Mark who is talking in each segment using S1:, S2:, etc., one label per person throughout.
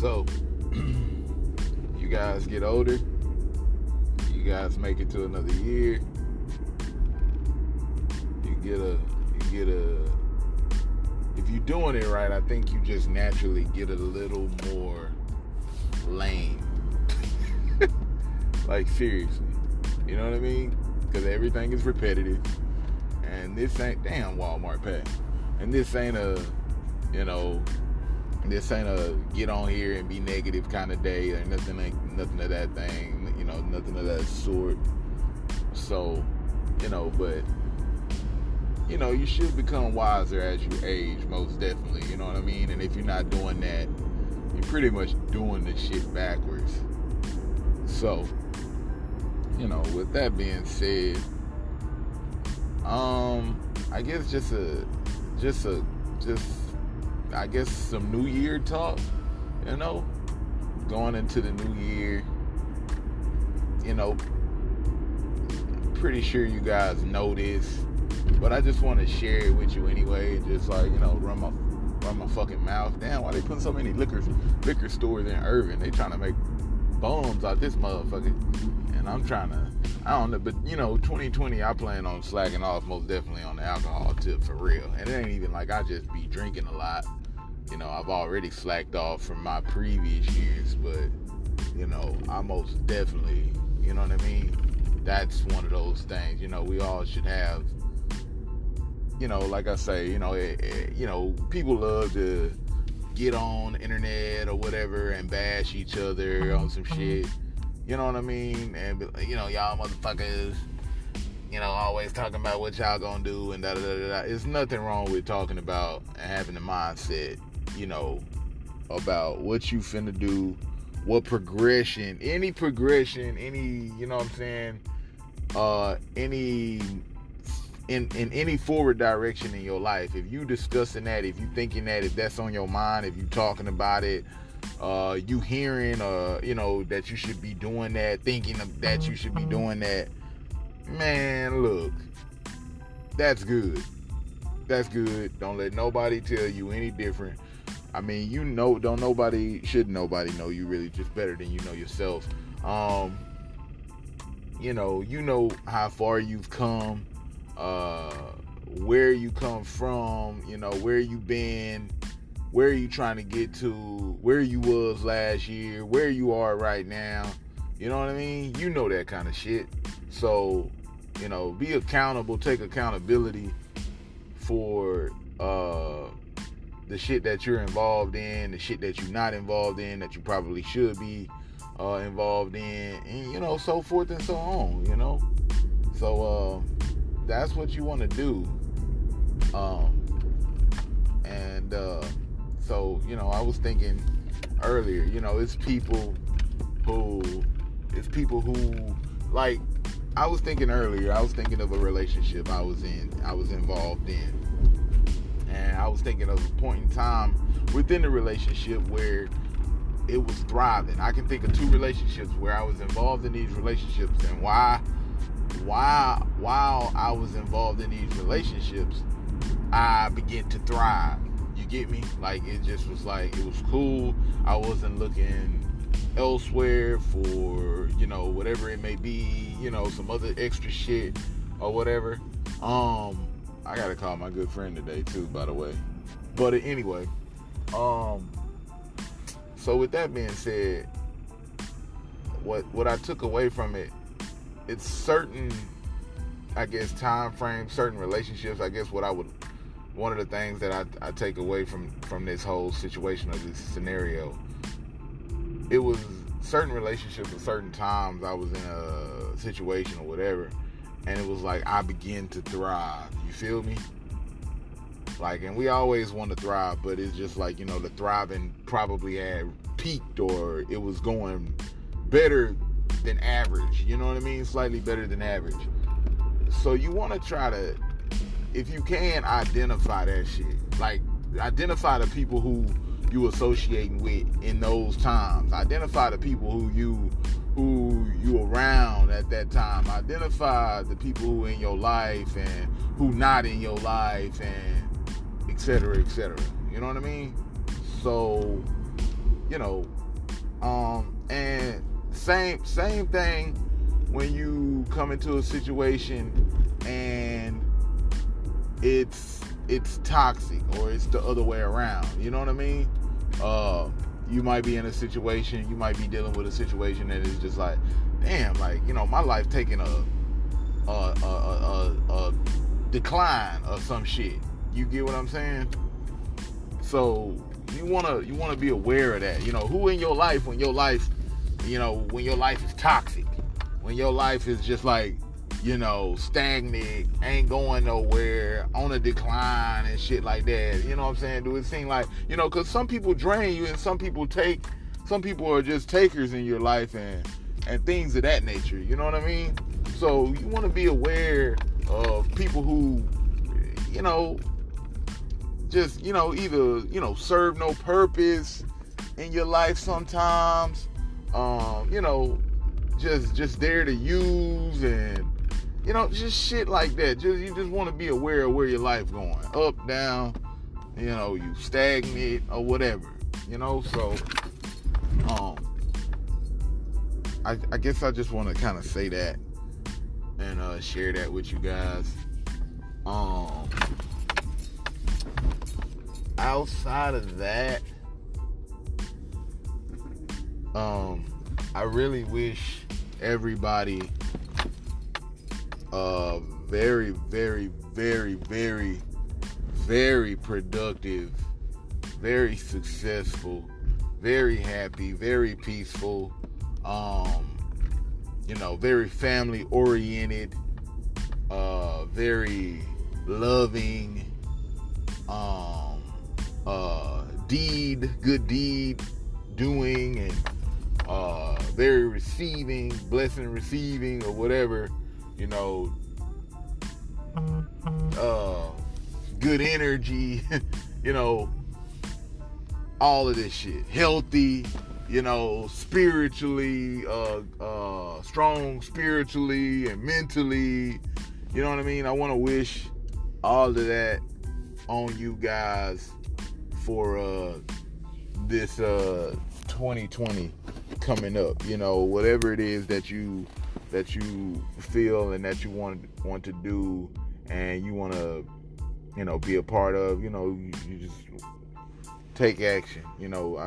S1: So, you guys get older, you guys make it to another year, you get a, if you're doing it right, I think you just naturally get a little more lame. Like, seriously. You know what I mean? Because everything is repetitive. And this ain't, damn, Walmart pack. And this ain't a get on here and be negative kind of day, or nothing of that thing, nothing of that sort. So, but, you should become wiser as you age, most definitely, you know what I mean? And if you're not doing that, you're pretty much doing the shit backwards. So, with that being said, I guess I guess some New Year talk, going into the new year, pretty sure you guys know this, but I just want to share it with you anyway, and just like, run my fucking mouth. Damn, why they putting so many liquor stores in Irving? They trying to make bums out this motherfucker, and I'm trying to, I don't know, but 2020, I plan on slacking off most definitely on the alcohol tip, for real. And it ain't even like I just be drinking a lot. I've already slacked off from my previous years, but I most definitely, you know what I mean? That's one of those things. We all should have, like I say, people love to get on the internet or whatever and bash each other on some shit. You know what I mean? And, y'all motherfuckers, always talking about what y'all gonna do and da-da-da-da. There's nothing wrong with talking about and having the mindset, about what you finna do, what progression, any, you know what I'm saying, in any forward direction in your life. If you discussing that, if you thinking that, if that's on your mind, if you talking about it, you hearing, that you should be doing that, thinking that you should be doing that, man, look, that's good. That's good. Don't let nobody tell you any different. I mean, shouldn't nobody know you really just better than you know yourself. You know how far you've come, where you come from, where you been, where you trying to get to, where you was last year, where you are right now. You know what I mean? You know that kind of shit. So, be accountable, take accountability for the shit that you're involved in, the shit that you're not involved in, that you probably should be involved in, and, so forth and so on, So, that's what you want to do. So, I was thinking earlier, it's people who, like, I was thinking earlier, I was thinking of a relationship I was involved in. And I was thinking of a point in time within the relationship where it was thriving. I can think of 2 relationships where I was involved in these relationships, and while I was involved in these relationships, I began to thrive. You get me? Like, it just was like, it was cool. I wasn't looking elsewhere for, whatever it may be, some other extra shit or whatever. I gotta call my good friend today too, by the way. But anyway, so with that being said, what I took away from it, it's certain, I guess, time frames, certain relationships. I guess one of the things that I take away from this whole situation, of this scenario, it was certain relationships at certain times. I was in a situation or whatever, and it was like I began to thrive. You feel me? Like, and we always want to thrive, but it's just like, the thriving probably had peaked, or it was going better than average. You know what I mean? Slightly better than average. So you want to try to, if you can, identify that shit. Like, identify the people who you associating with in those times. Identify the people who you around at that time. Identify the people who in your life and who not in your life, and et cetera, et cetera. You know what I mean? So, And same thing when you come into a situation and it's toxic, or it's the other way around. You know what I mean? You might be in a situation, you might be dealing with a situation that is just like, damn, like, you know, my life taking a decline or some shit. You get what I'm saying? So you wanna be aware of that. You know, who in your life when your life is toxic, when your life is just like, you know, stagnant, ain't going nowhere, on a decline and shit like that. You know what I'm saying? Do it seem like, you know, because some people drain you and some people are just takers in your life and things of that nature. You know what I mean? So you want to be aware of people who, you know, just, you know, either, you know, serve no purpose in your life sometimes, you know, just there to use, and, you know, just shit like that. You just want to be aware of where your life going, up, down, you know, you stagnant or whatever, you know. So I guess I just want to kind of say that and share that with you guys. Outside of that, I really wish everybody very, very, very, very, very productive, very successful, very happy, very peaceful, you know, very family oriented, very loving, good deed doing, and very receiving, blessing receiving, or whatever, you know, good energy, you know, all of this shit, healthy, you know, spiritually, strong spiritually and mentally, you know what I mean? I want to wish all of that on you guys for this 2020 coming up. You know, whatever it is that you feel and that you want to do and you want to, you know, be a part of, you know, you just take action. You know,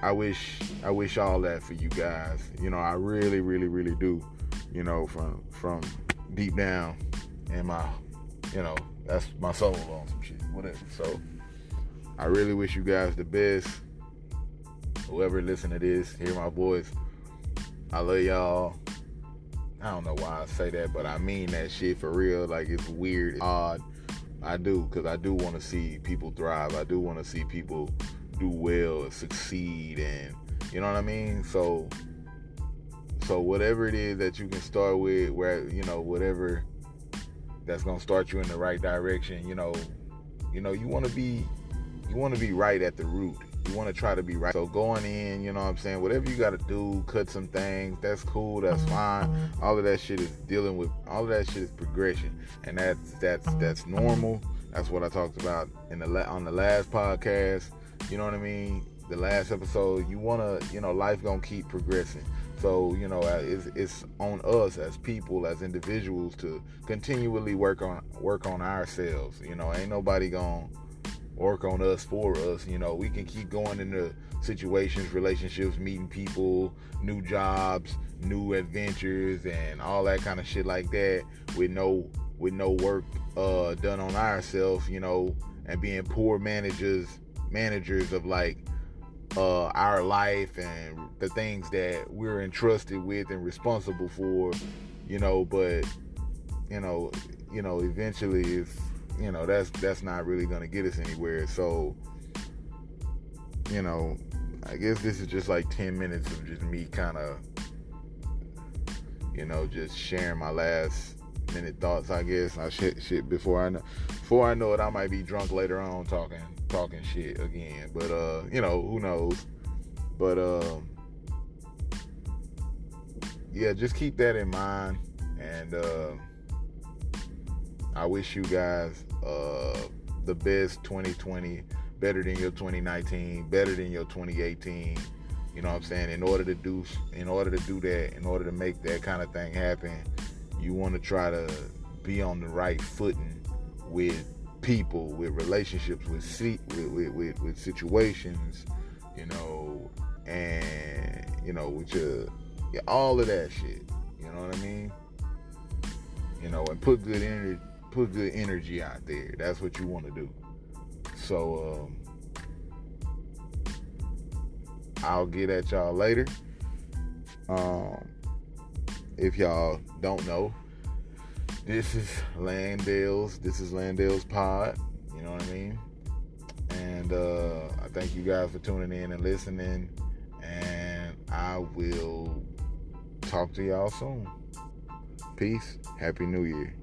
S1: I wish all that for you guys. You know, I really, really, really do. You know, from deep down in my, you know, that's my soul on some shit, whatever. So I really wish you guys the best. Whoever listen to this, hear my voice, I love y'all. I don't know why I say that, but I mean that shit for real. Like, it's weird, it's odd. I do, because I do want to see people thrive. I do want to see people do well and succeed, and you know what I mean? So whatever it is that you can start with, where, you know, whatever that's gonna start you in the right direction, you know, you want to be right at the root. You want to try to be right. So going in, you know what I'm saying, whatever you got to do, cut some things, that's cool, that's fine. All of that shit is progression, and that's normal. That's what I talked about on the last podcast. You know what I mean? The last episode. You wanna, you know, life gonna keep progressing. So, you know, it's on us as people, as individuals, to continually work on ourselves. You know, ain't nobody gonna work on us for us. You know, we can keep going into situations, relationships, meeting people, new jobs, new adventures, and all that kind of shit like that with no work done on ourselves, you know, and being poor managers of like our life and the things that we're entrusted with and responsible for, you know. But you know eventually, if you know, that's not really gonna get us anywhere. So, you know, I guess this is just like 10 minutes of just me kind of, you know, just sharing my last minute thoughts, I guess. I shit before I know it, I might be drunk later on talking shit again. But you know, who knows? But yeah, just keep that in mind, and I wish you guys the best 2020, better than your 2019, better than your 2018. You know what I'm saying? In order to do that, in order to make that kind of thing happen, you want to try to be on the right footing with people, with relationships, with situations, you know, and you know, with all of that shit. You know what I mean? You know, and put good energy out there. That's what you want to do. So I'll get at y'all later. If y'all don't know, this is Landale's pod. You know what I mean? And I thank you guys for tuning in and listening. And I will talk to y'all soon. Peace. Happy New Year.